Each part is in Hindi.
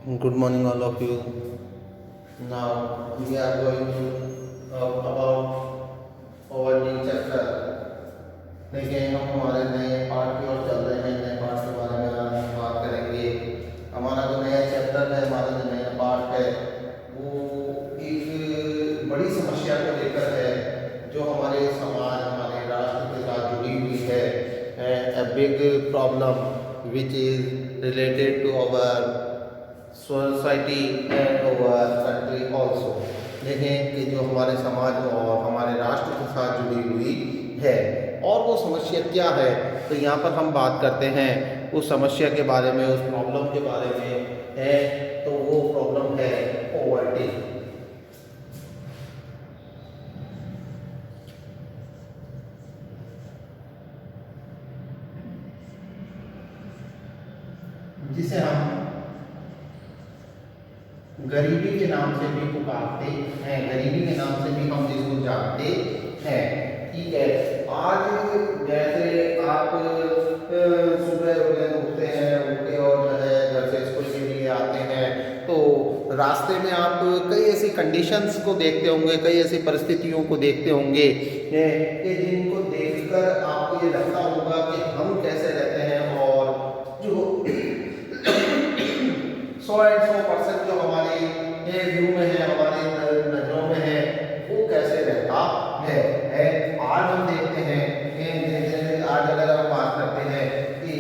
Good morning, all of you. Now we are going to talk about our new chapter. देखिए हम हमारे नए पार्ट की ओर चल रहे हैं। नए पार्ट के बारे में आज हम बात करेंगे। हमारा जो नया चैप्टर है, हमारा जो नया पार्ट है, वो एक बड़ी समस्या को लेकर है जो हमारे समाज, हमारे राष्ट्र के साथ जुड़ी हुई है। A big problem which is related to our society and over country also. देखें कि जो हमारे समाज और हमारे राष्ट्र के साथ जुड़ी हुई है, और वो समस्या क्या है, तो यहाँ पर हम बात करते हैं उस समस्या के बारे में, उस प्रॉब्लम के बारे में है। तो वो प्रॉब्लम है पॉवर्टी। जिसे हम गरीबी के नाम से भी पुकारते हैं, गरीबी के नाम से भी हम जिसको जानते हैं। ठीक है, आज जैसे आप सुबह उठते हैं, उठते और जो है घर से स्कूल के लिए आते हैं, तो रास्ते में आप कई ऐसी कंडीशंस को देखते होंगे, कई ऐसी परिस्थितियों को देखते होंगे कि जिनको देखकर आपको ये लगता होगा कि हम कैसे रहते हैं, और जो 100% जो हमारे व्यू में है, हमारे नजरों में है, वो कैसे रहता है। आज हम देखते हैं, जैसे आज अगर हम बात करते हैं कि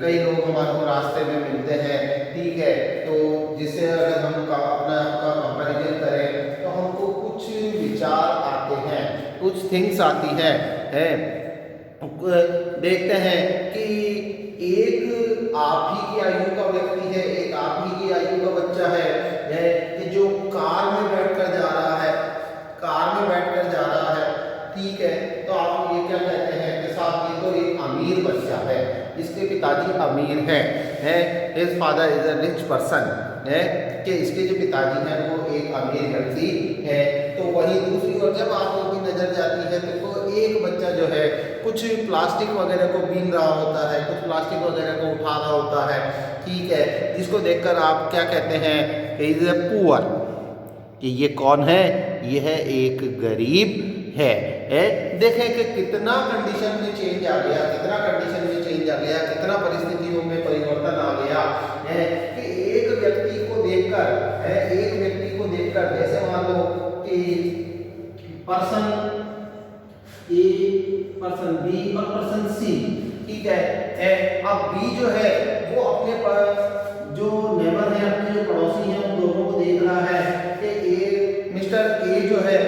कई लोग हमारे को रास्ते में मिलते हैं, ठीक है, तो जिससे अगर हम अपना कंपैरिजन करें तो हमको कुछ विचार आते हैं, कुछ थिंग्स आती हैं। देखते हैं कि एक आप ही की आयु का व्यक्ति है, एक आप ही की आयु का बच्चा है कि जो कार में बैठकर जा रहा है, कार में बैठकर जा रहा है, ठीक है, तो आप ये क्या कहते हैं कि साहब ये तो एक अमीर बच्चा है, इसके पिताजी अमीर हैं, his father is a rich person, है कि इसके जो पिताजी हैं वो एक अमीर व्यक्ति है। तो वहीं दूसरी ओर जब आप लोगों की नजर जाती है तो एक बच्चा जो है कुछ प्लास्टिक वगैरह को बीन रहा होता है, कुछ प्लास्टिक वगैरह को उठा रहा होता है, ठीक है, जिसको देखकर आप क्या कहते हैं, इज ए पुअर, कि ये कौन है, ये है एक गरीब है। देखें कि कितना कंडीशन में चेंज आ गया, कितना कंडीशन में चेंज आ गया, कितना परिस्थितियों में परिवर्तन आ गया है कि एक व्यक्ति को देखकर जैसे मान लो कि पर्सन ए, पर्सन बी और पर्सन सी, ठीक है। अब बी जो है वो अपने पर जो नेबर है, अपने जो पड़ोसी हैं, उन दोनों को देख रहा है कि मिस्टर ए जो है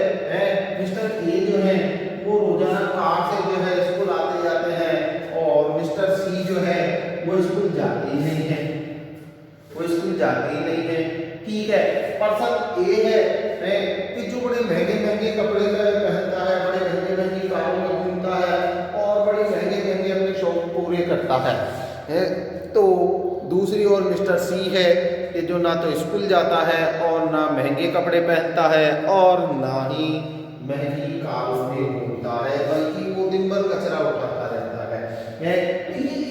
वो रोजाना कार से जो है स्कूल आते जाते हैं, और मिस्टर सी जो है वो स्कूल जाते ही नहीं है, ठीक है। पर्सन ए है कि जो बड़े महंगे महंगे कपड़े पहनता है, बड़े महंगे महंगी कारों में घूमता है, और बड़े महंगे महंगे अपने शौक पूरे करता है। तो दूसरी ओर मिस्टर सी है कि जो ना तो स्कूल जाता है, और ना महंगे कपड़े पहनता है, और ना ही महंगी कारों में घूमता है, बल्कि वो दिन भर कचरा उठाता रहता है। ये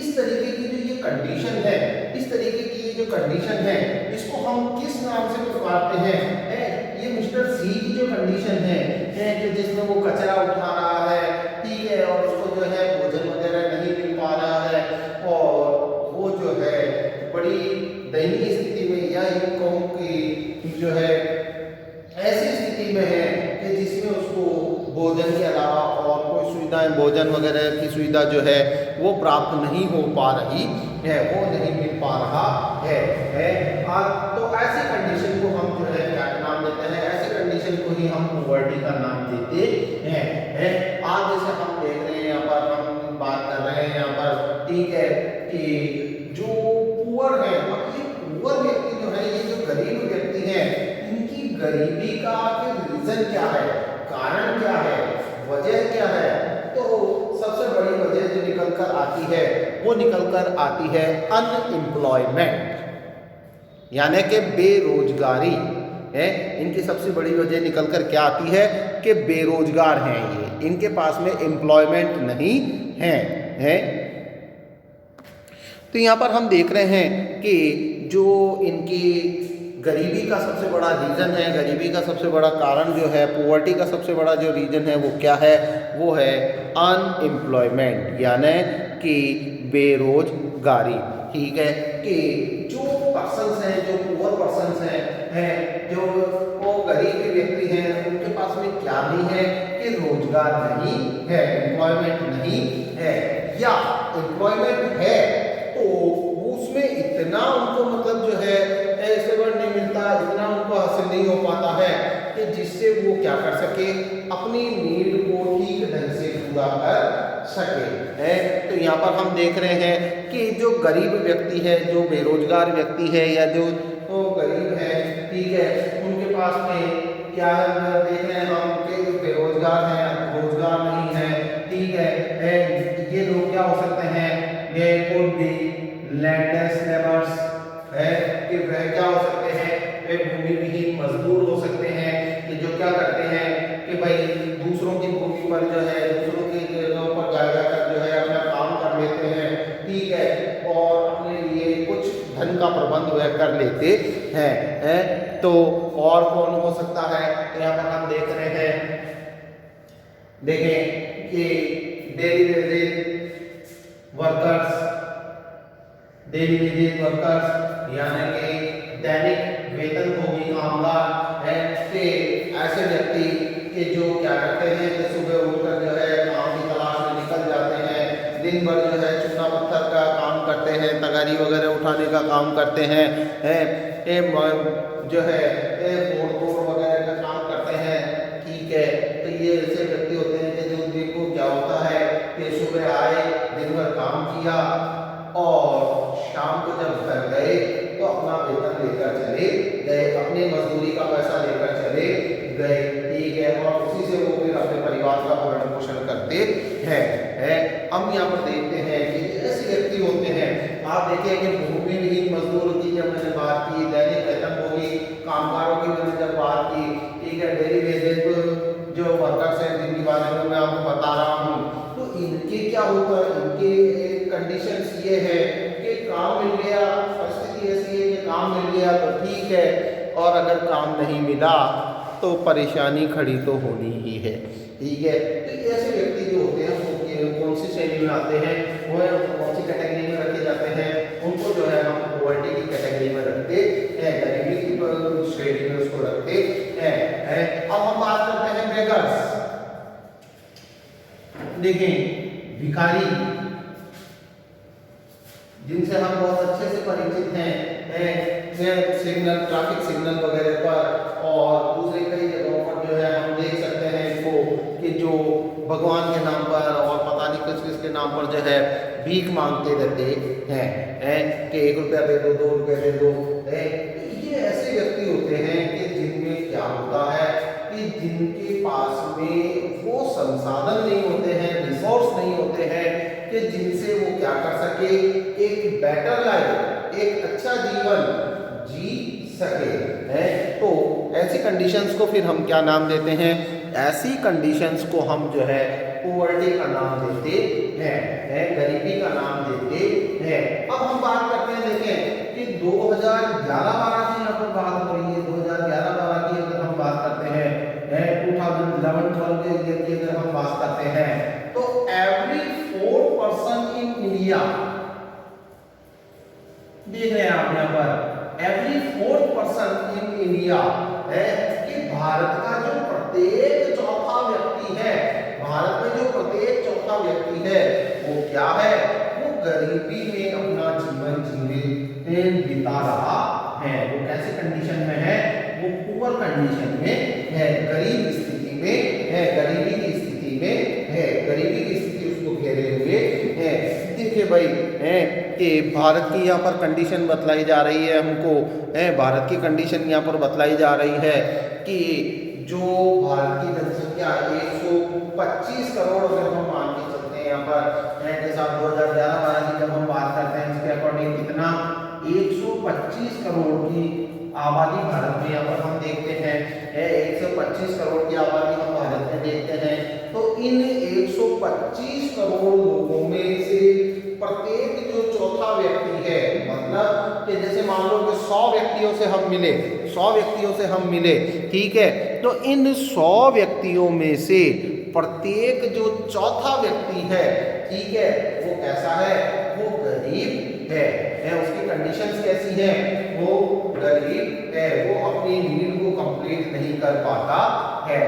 इस तरीके की जो ये कंडीशन है, इस तरीके की ये जो कंडीशन है, इसको हम किस नाम से पुकारते हैं? ये मिस्टर सी की जो कंडीशन है कि जिसमें वो कचरा उठा रहा है, ठीक है, और उसको जो है भोजन वगैरह नहीं मिल पा रहा है, और वो जो है बड़ी दयनीय स्थिति में, या यूं कहूं कि जो है ऐसी स्थिति में है कि जिसमें उसको भोजन के अलावा और कोई सुविधाएं, भोजन वगैरह की सुविधा जो है वो प्राप्त नहीं हो पा रही है, वो नहीं मिल पा रहा है। तो ऐसी कंडीशन को हम जो है क्या नाम देते हैं? ऐसी कंडीशन को ही हम पॉवर्टी का नाम देते हैं। आज जैसे हम देख रहे हैं, यहाँ पर हम बात कर रहे हैं यहाँ पर, ठीक है, कि जो पुअर है, ये पुअर व्यक्ति जो है, ये जो गरीब व्यक्ति है, इनकी गरीबी का रीजन क्या है, कारण क्या है, वजह क्या है? तो सबसे बड़ी वजह जो निकल कर आती है, वो निकल कर आती है अनएम्प्लॉयमेंट, यानी कि बेरोजगारी है। इनकी सबसे बड़ी वजह निकल कर क्या आती है कि बेरोजगार हैं ये, इनके पास में एम्प्लॉयमेंट नहीं है। तो यहाँ पर हम देख रहे हैं कि जो इनकी गरीबी का सबसे बड़ा रीज़न है, गरीबी का सबसे बड़ा कारण जो है, पॉवर्टी का सबसे बड़ा जो रीज़न है वो क्या है, वो है अनएम्प्लॉयमेंट, यानी कि बेरोजगारी। ठीक है, कि जो पर्सन्स हैं, जो पुअर पर्सन्स हैं जो वो गरीब व्यक्ति हैं, उनके पास में क्या नहीं है कि रोजगार नहीं है, एम्प्लॉयमेंट नहीं है, या एम्प्लॉयमेंट है तो उसमें इतना उनको मतलब जो है ऐसे वर्ड नहीं मिलता, इतना उनको हासिल नहीं हो पाता है कि जिससे वो क्या कर सके, अपनी नीड को ठीक ढंग से पूरा कर सके है। तो यहाँ पर हम देख रहे हैं कि जो गरीब व्यक्ति है, जो बेरोजगार व्यक्ति है, या जो गरीब है, ठीक है, उनके पास में क्या है, देख रहे हैं हम कि बेरोजगार है, रोजगार नहीं है, ठीक है, ये लोग क्या हो सकते हैं, ये कुड बी लैंडलेस लेबर्स है, कि वह क्या हो सकते हैं, वे भूमि विहीन मजदूर हो सकते हैं, कि जो क्या करते हैं कि भाई दूसरों की भूमि पर जो है, दूसरों की जगहों पर जाकर जो है अपना काम कर लेते हैं, ठीक है, और अपने लिए कुछ धन का प्रबंध वह कर लेते हैं। तो और कौन हो सकता है, तो यहाँ पर हम देख रहे हैं, देखें कि daily wages workers, daily wages workers यानी कि दैनिक वेतनभोगी कामगार है, कि ऐसे व्यक्ति के जो क्या करते हैं कि सुबह उठकर जो है काम की तलाश में निकल जाते हैं, दिन भर जो है चूना पत्थर का काम करते हैं, तगारी वगैरह उठाने का काम करते हैं, जो है बोर तोड़ वगैरह का काम करते हैं, ठीक है। तो ये ऐसे व्यक्ति होते हैं कि जो देखो क्या होता है कि सुबह आए, दिन भर काम किया और शाम को जब घर गए तो अपना वेतन लेकर चले गए, अपने मजदूरी का पैसा लेकर चले गए, ठीक है, और उसी से वो फिर अपने परिवार का भरण पोषण करते हैं। हम यहाँ पर देखते हैं कि ऐसे व्यक्ति होते हैं, आप देखिए कि भूमि विहीन मजदूर की जब मैंने बात की, दैनिक वेतनभोगी कामगारों की मैंने जब बात की, ठीक है, डेली वेजेज जो वर्कर्स हैं जिनके बारे में मैं आपको बता रहा हूँ, तो इनके क्या होता है, इनके कंडीशंस ये है कि काम मिल गया, परिस्थिति ऐसी है कि काम मिल गया तो ठीक है, और अगर काम नहीं मिला तो परेशानी खड़ी तो होनी ही है, ठीक है। तो ऐसे व्यक्ति जो होते हैं वो कौन सी श्रेणी में आते हैं, वो कौन सी कैटेगरी में रखे जाते हैं, उनको जो है हम पॉवर्टी की कैटेगरी में रखते हैं, गरीबी की श्रेणी में उसको रखते हैं। अब हम बात करते हैं बेगर्स। देखें भिखारी, जिनसे हम बहुत अच्छे से परिचित हैं, सिग्नल, ट्रैफिक सिग्नल वगैरह पर और दूसरे कई जगहों पर जो है हम देख सकते हैं इनको कि जो भगवान के नाम पर और पता नहीं किस किस के नाम पर जो है भीख मांगते रहते हैं कि 1 रुपया दे दो, 2 रुपये दे दो। ये ऐसे व्यक्ति होते हैं कि जिनमें क्या होता है कि जिनके पास में वो संसाधन नहीं होते हैं, रिसोर्स नहीं होते हैं कि जिनसे वो क्या कर सके, एक बेटर लाइफ, एक अच्छा जीवन जी सके है। तो ऐसी कंडीशंस को फिर हम क्या नाम देते हैं, ऐसी कंडीशंस को हम जो है पॉवर्टी का नाम देते हैं, गरीबी का नाम देते हैं। अब हम बात करते हैं, देखें कि 2011-12 की यहाँ पर बात हो रही है, 2011-12 की अगर हम बात करते हैं, 2011-12 की अगर हम बात करते हैं, तो एवरी 4 पर्सन इन इंडिया, देख रहे हैं आप यहाँ पर, every 4th person in India है कि भारत का जो प्रत्येक चौथा व्यक्ति है, भारत में जो प्रत्येक चौथा व्यक्ति है वो क्या है, वो गरीबी में अपना जीवन बिता रहा है। वो कैसे कंडीशन में है, वो पुअर कंडीशन में है, गरीब स्थिति में है, गरीबी की स्थिति में है, गरीबी की स्थिति उसको घेरे हुए है। देखिए भाई है कि भारत की यहाँ पर कंडीशन बतलाई जा रही है हमको, भारत की कंडीशन यहाँ पर बतलाई जा रही है कि जो भारत की जनसंख्या 125 करोड़ अगर हम मान के चलते हैं यहाँ पर के साथ 2011-12 की जब हम बात करते हैं, इसके अकॉर्डिंग कितना 125 करोड़ की आबादी भारत में यहाँ पर हम देखते हैं, 125 करोड़ की आबादी हम भारत में देखते हैं। तो इन 125 करोड़ लोगों में से प्रत्येक जो चौथा व्यक्ति है, मतलब कि जैसे मान लो व्यक्तियों से हम मिले, 100 व्यक्तियों से हम मिले, ठीक है। तो इन 100 व्यक्तियों में से प्रत्येक जो चौथा व्यक्ति है, ठीक है, वो कैसा है, वो गरीब है, उसकी कंडीशंस कैसी है, वो गरीब है, वो अपनी नीड को कंप्लीट नहीं कर पाता है।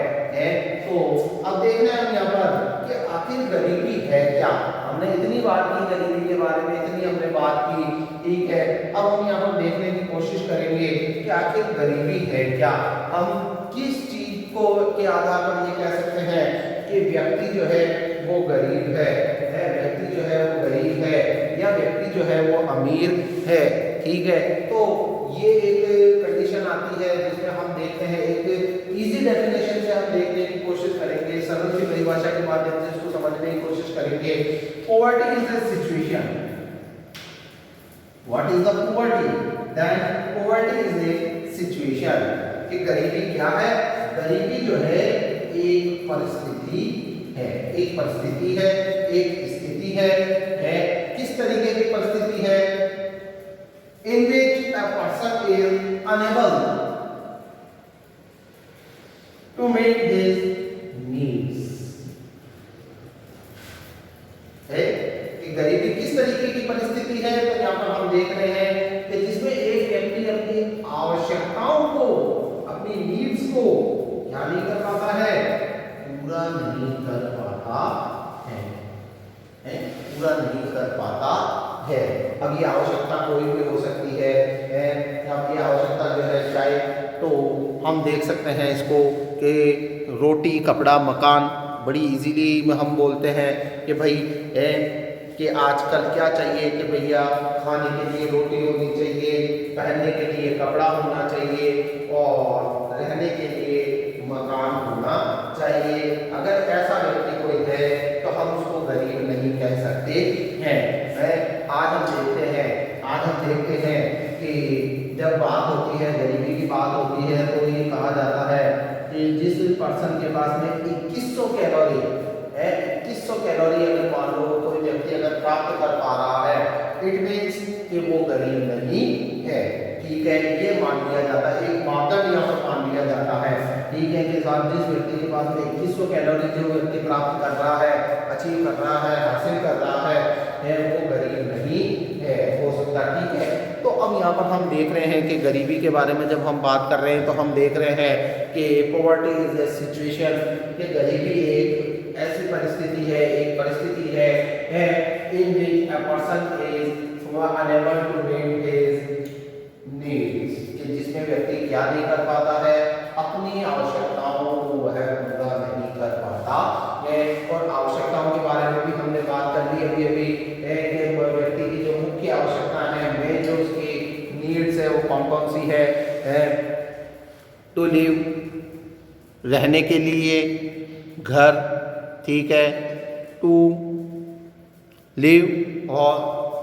तो अब देखना है हम यहाँ पर कि आखिर गरीबी है क्या। हमने इतनी बात की गरीबी के बारे में, इतनी हमने बात की, ठीक है। अब हम यहाँ पर देखने की कोशिश करेंगे कि आखिर गरीबी है क्या। हम किस चीज को के आधार पर ये कह सकते हैं कि व्यक्ति जो है वो गरीब है, व्यक्ति जो है वो गरीब है या व्यक्ति जो है वो अमीर है, ठीक है। तो ये एक कंडीशन आती है जिसमें हम देखते हैं, एक इजी डेफिनेशन से हम देखने की कोशिश करेंगे, सरल सी परिभाषा के माध्यम से इसको समझने की कोशिश करेंगे। Poverty is the situation, what is the poverty, then poverty is a situation, कि गरीबी क्या है, गरीबी जो है एक परिस्थिति है, एक परिस्थिति है, एक स्थिति है, किस तरीके की परिस्थिति है, in which a person is unable to meet his needs, है कि गरीबी किस तरीके की परिस्थिति है। तो यहाँ पर हम देख रहे हैं कि जिसमें एक व्यक्ति अपनी आवश्यकताओं को, अपनी नीड्स को क्या नहीं कर पाता है, पूरा नहीं कर पाता है, पूरा नहीं कर पाता है। अब ये आवश्यकता कोई भी हो सकती है, अब ये आवश्यकता जो है चाहे तो हम देख सकते हैं इसको कि रोटी, कपड़ा, मकान, बड़ी इजीली हम बोलते हैं कि भाई कि आजकल क्या चाहिए कि भैया खाने के लिए रोटी होनी चाहिए, पहनने के लिए कपड़ा होना चाहिए और रहने के लिए मकान होना चाहिए। अगर ऐसा व्यक्ति कोई है तो हम उसको गरीब नहीं कह सकते हैं। आज हम देखते हैं कि जब बात होती है, गरीबी की बात होती है, तो ये कहा जाता है कि जिस पर्सन के पास में 2100 कैलोरी है, 2100 कैलोरी अगर मान लो कोई व्यक्ति अगर प्राप्त कर पा रहा है, इट मीन्स कि वो गरीब नहीं है, ठीक है। ये मान लिया जाता है, एक मापदंड यहाँ पर मान लिया जाता है, ठीक है, कि साथ जिस व्यक्ति के पास में 2100 कैलोरी जो व्यक्ति प्राप्त कर रहा है, अचीव कर रहा है, हासिल कर रहा है, वो गरीब नहीं है, हो सकता, ठीक है। तो अब यहाँ पर हम देख रहे हैं कि गरीबी के बारे में जब हम बात कर रहे हैं तो हम देख रहे हैं कि पॉवर्टी इज ए सिचुएशन, कि गरीबी एक ऐसी परिस्थिति है, एक परिस्थिति है in which a person is unable to meet his needs, कि जिसमें व्यक्ति क्या नहीं कर पाता है, अपनी आवश्यकताओं को वह पूरा नहीं कर पाता है। और आवश्यकताओं के बारे में भी हमने बात कर ली अभी व्यक्ति की जो मुख्य आवश्यकता है, में जो उसकी नीड्स है वो कौन सी है, टू लिव, रहने के लिए घर, ठीक है, टू लिव और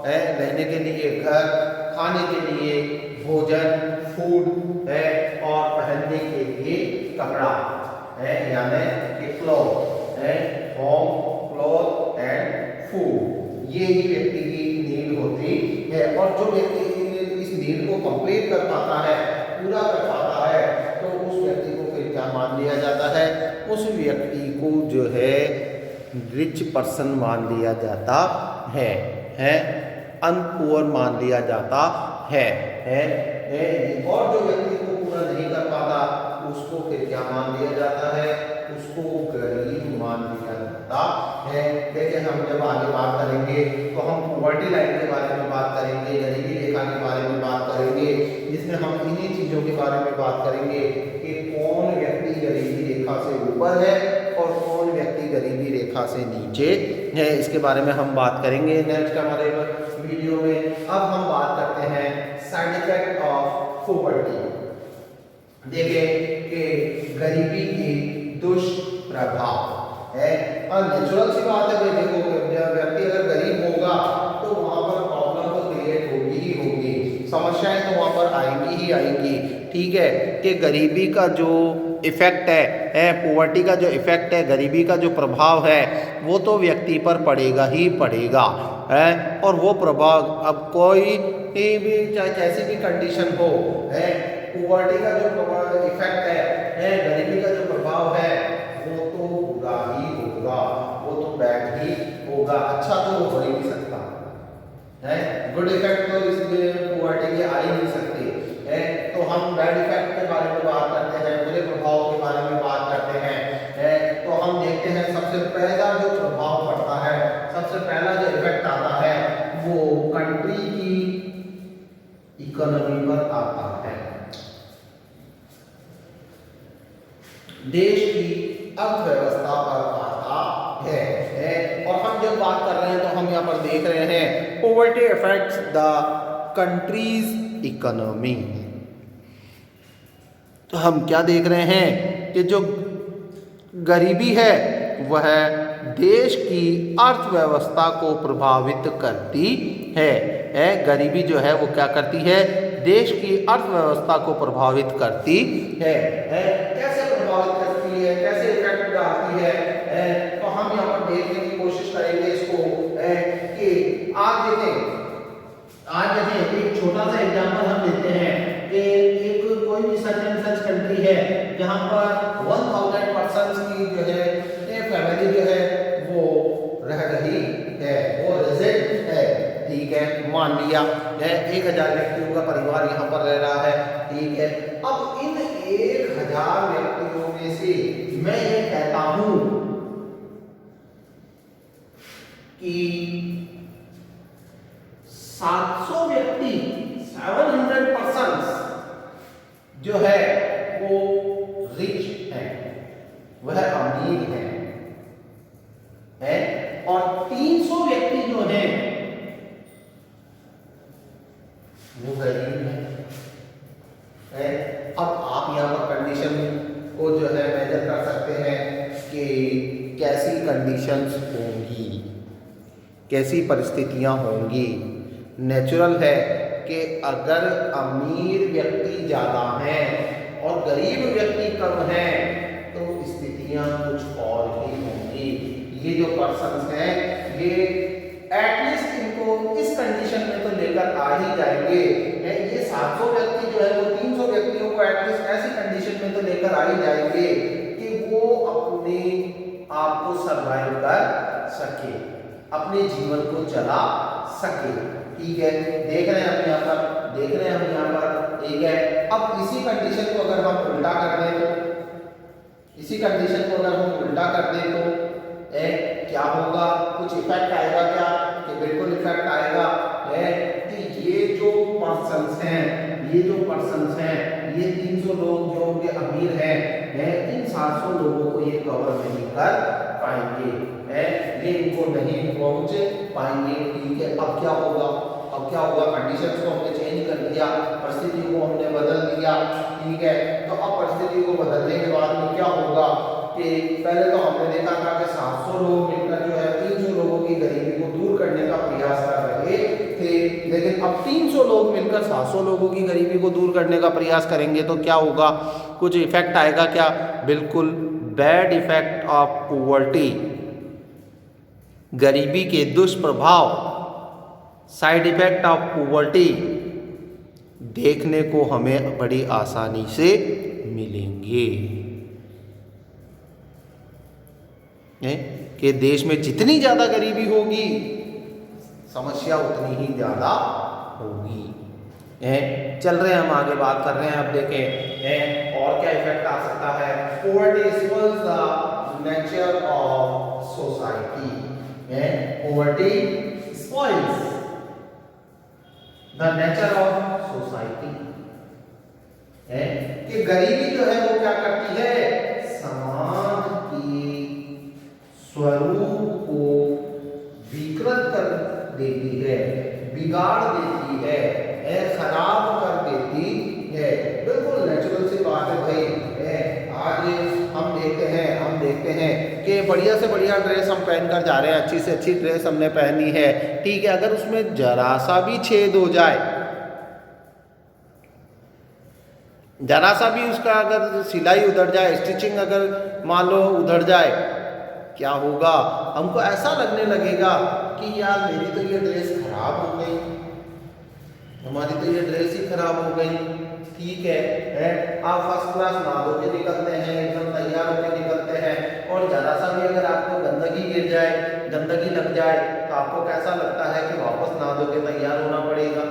रहने के लिए घर, खाने के लिए भोजन, फूड है, और पहनने के लिए कपड़ा है, यानी कि क्लॉथ है, होम, क्लॉथ एंड फूड, ये ही व्यक्ति की नीड होती है। और जो व्यक्ति इस नीड को कंप्लीट कर पाता है, पूरा कर पाता है, तो उस व्यक्ति को फिर क्या मान लिया जाता है, उस व्यक्ति को जो है रिच पर्सन मान लिया जाता है, अनपुअर मान लिया जाता है। और जो व्यक्ति को पूरा नहीं कर पाता उसको फिर क्या मान लिया जाता है, उसको गरीब मान लिया जाता है। देखिए हम जब आगे बात करेंगे तो हम पॉवर्टी लाइन के बारे में बात करेंगे, गरीबी रेखा के बारे में बात करेंगे, जिसमें हम इन्हीं चीज़ों के बारे में बात करेंगे कि कौन व्यक्ति गरीबी रेखा से ऊपर है और कौन व्यक्ति गरीबी रेखा से नीचे है, इसके बारे में हम बात करेंगे नेक्स्ट हमारे वीडियो में। अब हम बात करते हैं साइड इफेक्ट ऑफ पॉवर्टी। देखें कि गरीबी के दुष्प्रभाव है, और नेचुरल सी बात है भाई, देखो व्यक्ति अगर गरीब होगा तो वहाँ पर प्रॉब्लम तो क्रिएट होगी ही होगी, समस्याएं तो वहाँ पर आएंगी ही आएंगी, ठीक है। कि गरीबी का जो इफ़ेक्ट है पोवर्टी का जो इफ़ेक्ट है, गरीबी का जो प्रभाव है, वो तो व्यक्ति पर पड़ेगा ही पड़ेगा है। और वो प्रभाव अब कोई भी चाहे कैसी भी कंडीशन हो है, पोवर्टी का जो इफ़ेक्ट है गरीबी का जो प्रभाव है वो तो होगा ही होगा, वो तो बैड ही होगा, अच्छा तो हो ही नहीं सकता है। गुड इफेक्ट तो इसलिए पोवर्टी के आ ही नहीं सकते है। तो हम बैड इफेक्ट के बारे में बात करते हैं, बुरे प्रभाव के बारे में बात करते हैं। तो हम देखते हैं सबसे पहला जो प्रभाव पड़ता है, सबसे पहला जो इफेक्ट आता है वो कंट्री की इकोनॉमी पर आता है, देश की अर्थव्यवस्था पर आता है। और हम जब बात कर रहे हैं तो हम यहाँ पर देख रहे हैं poverty affects the countries economy. तो हम क्या देख रहे हैं कि जो गरीबी है वह देश की अर्थव्यवस्था को प्रभावित करती है। गरीबी जो है वो क्या करती है, देश की अर्थव्यवस्था को प्रभावित करती है। कैसे प्रभावित करती है, कैसे इफेक्ट डालती है, तो हम यहाँ पर देखने की कोशिश करेंगे इसको कि आज देखें एक छोटा सा एग्जांपल हम लेते हैं कि एक कोई भी सच एंड सच कंट्री है जहाँ पर 1000 पर्सन्स की जो है फैमिली जो है वो रह रही है, वो रेजिडेंट है, ठीक है, मान लिया है 1000 व्यक्तियों का परिवार यहाँ पर रह रहा है, ठीक है। अब इन 1000 व्यक्तियों में से मैं ये कहता हूं कि 700 व्यक्ति 700 पर्सन्स जो है वो रिच है, वह अमीर है और 300 व्यक्ति जो हैं वो गरीब है। अब आप यहाँ पर कंडीशन को जो है मेजर कर सकते हैं कि कैसी कंडीशंस होंगी, कैसी परिस्थितियाँ होंगी। नेचुरल है कि अगर अमीर व्यक्ति ज़्यादा हैं और गरीब व्यक्ति कम हैं तो स्थितियाँ कुछ और ही होंगी। ये जो पर्सन्स हैं ये एटलीस्ट इनको इस कंडीशन में तो लेकर आ ही जाएंगे। ये 700 व्यक्ति जो है वो 300 व्यक्तियों को एटलीस्ट ऐसी कंडीशन में तो लेकर आ ही जाएंगे कि वो अपने आप को सर्वाइव कर सके, अपने जीवन को चला सके, ठीक है। देख रहे हैं हम यहाँ पर ठीक है। अब इसी कंडीशन को अगर हम उल्टा कर दें तो क्या होगा, कुछ इफेक्ट आएगा क्या, कि बिल्कुल इफेक्ट आएगा है कि ये जो पर्सन्स हैं ये 300 लोग जो कि अमीर हैं इन 700 लोगों को ये कवर नहीं कर पाएंगे, ये इनको नहीं पहुंच पाएंगे, ठीक है। अब क्या होगा, कंडीशंस को हमने चेंज कर दिया, परिस्थितियों को हमने बदल दिया, ठीक है। तो अब परिस्थिति को बदलने के बाद में क्या होगा कि पहले तो हमने देखा था कि 700 लोग मिलकर जो है 300 लोगों की गरीबी को दूर करने का प्रयास कर रहे थे, लेकिन अब 300 लोग मिलकर 700 लोगों की गरीबी को दूर करने का प्रयास करेंगे तो क्या होगा, कुछ इफेक्ट आएगा क्या, बिल्कुल बैड इफेक्ट ऑफ पॉवर्टी, गरीबी के दुष्प्रभाव, साइड इफेक्ट ऑफ पॉवर्टी देखने को हमें बड़ी आसानी से मिलेंगे। कि देश में जितनी ज़्यादा गरीबी होगी समस्या उतनी ही ज़्यादा होगी। चल रहे हैं हम आगे बात कर रहे हैं। अब देखें और क्या इफेक्ट आ सकता है। Poverty spoils the nature of society. Poverty spoils the nature of society. कि गरीबी जो है वो क्या करती है, समाज की स्वरूप को विकृत कर देती है, बिगाड़ देती है, खराब कर देती है। बिल्कुल नेचुरल सी बात है भाई। आज हम देखते हैं कि बढ़िया से बढ़िया ड्रेस हम पहनकर जा रहे हैं, अच्छी से अच्छी ड्रेस हमने पहनी है, ठीक है। अगर उसमें जरा सा भी छेद हो जाए जरा सा भी उसका अगर सिलाई उधड़ जाए, स्टिचिंग अगर मान लो उधड़ जाए, क्या होगा, हमको ऐसा लगने लगेगा कि यार मेरी तो ये ड्रेस खराब हो गई, हमारी तो ये ड्रेस ही खराब हो गई। ठीक है, आप फर्स्ट क्लास नहा धो के निकलते हैं, एकदम तैयार होकर निकलते हैं, और जरा सा भी अगर आपको गंदगी गिर जाए, गंदगी लग जाए, तो आपको कैसा लगता है कि वापस नहा धो के तैयार होना पड़ेगा,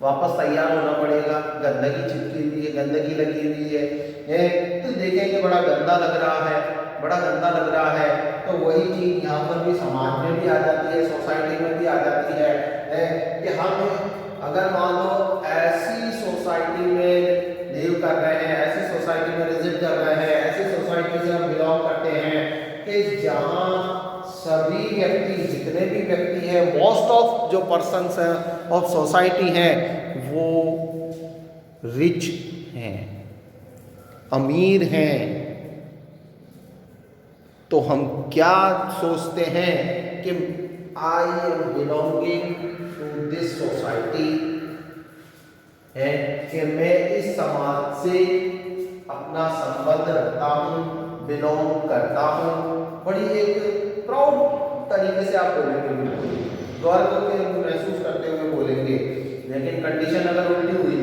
वापस तैयार होना पड़ेगा, गंदगी चिपकी हुई है, गंदगी लगी हुई है, तो देखेंगे बड़ा गंदा लग रहा है, बड़ा गंदा लग रहा है। तो वही चीज यहाँ पर भी समाज में भी आ जाती है, सोसाइटी में भी आ जाती है कि हम अगर मान लो ऐसी सोसाइटी में लिव कर रहे हैं, ऐसी सोसाइटी में विजिट कर रहे हैं, ऐसी सोसाइटी से हम बिलोंग करते हैं कि जहाँ सभी व्यक्ति, जितने भी व्यक्ति हैं, मोस्ट ऑफ जो पर्सन्स हैं ऑफ सोसाइटी हैं, वो रिच हैं, अमीर हैं, तो हम क्या सोचते हैं कि I am belonging to this society, है कि मैं इस समाज से अपना संबंध रखता हूँ, बिलोंग करता हूँ। बड़ी एक प्राउड तरीके से आप बोलेंगे, बिल्कुल गर्व के महसूस करते हुए बोलेंगे। लेकिन कंडीशन अगर उल्टी हुई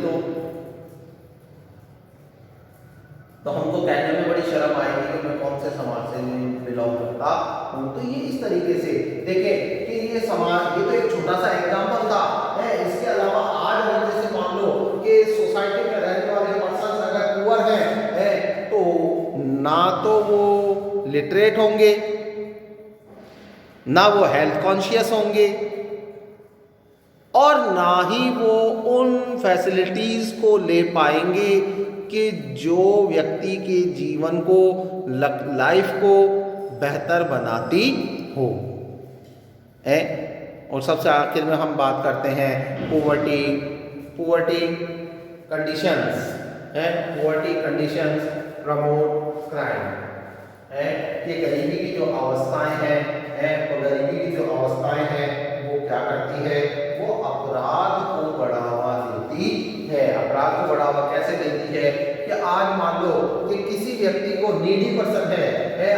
तो हमको कहने में बड़ी शर्म आएगी कि मैं कौन से समाज से बिलोंग करता हूँ। तो ये इस तरीके से देखें कि ये समाज, ये तो एक छोटा सा एग्जाम्पल था, है। इसके अलावा आज हम जैसे मान लो कि सोसाइटी में रहने वाले पर्सन अगर पुअर है तो ना तो वो लिटरेट होंगे, ना वो हेल्थ कॉन्शियस होंगे, और ना ही वो उन फैसिलिटीज को ले पाएंगे कि जो व्यक्ति के जीवन को, लाइफ को बेहतर बनाती हो, है। और सबसे आखिर में हम बात करते हैं पोवर्टी कंडीशंस, है। पोवर्टी कंडीशंस प्रमोट क्राइम, है। ये गरीबी की जो अवस्थाएं हैं, तो गरीबी की जो अवस्थाएं हैं वो क्या करती है, वो अपराध को बढ़ावा देती है। अपराध को बढ़ावा कैसे देती है कि आज मान लो कि किसी व्यक्ति को नीडी पर्सन है,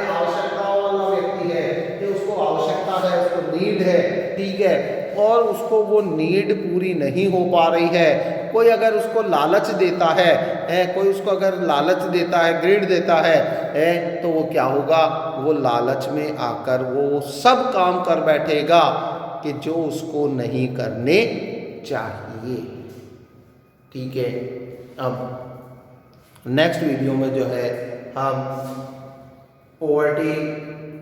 आवश्यकताओं वाला व्यक्ति है, कि उसको आवश्यकता है, उसको नीड है, ठीक है, और उसको वो नीड पूरी नहीं हो पा रही है। कोई अगर उसको लालच देता है, कोई उसको अगर लालच देता है, ग्रिड देता है, तो वो क्या होगा, वो लालच में आकर वो सब काम कर बैठेगा कि जो उसको नहीं करने चाहिए। ठीक है, अब नेक्स्ट वीडियो में जो है हम पोवर्टी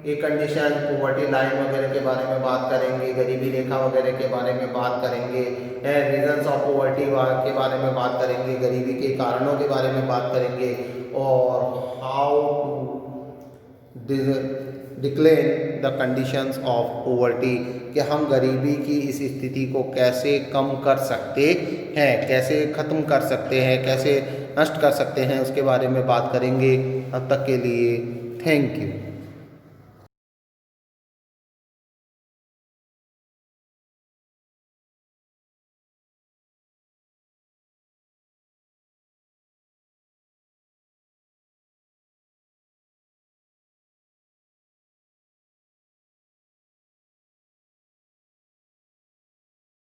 एक कंडीशन, पोवर्टी लाइन वगैरह के बारे में बात करेंगे, गरीबी रेखा वगैरह के बारे में बात करेंगे, रीजंस ऑफ पोवर्टी के बारे में बात करेंगे, गरीबी के कारणों के बारे में बात करेंगे, और how to declare the conditions of poverty, कि हम गरीबी की इस स्थिति को कैसे कम कर सकते हैं, कैसे ख़त्म कर सकते हैं, कैसे नष्ट कर सकते हैं, उसके बारे में बात करेंगे। तब तक के लिए थैंक यू।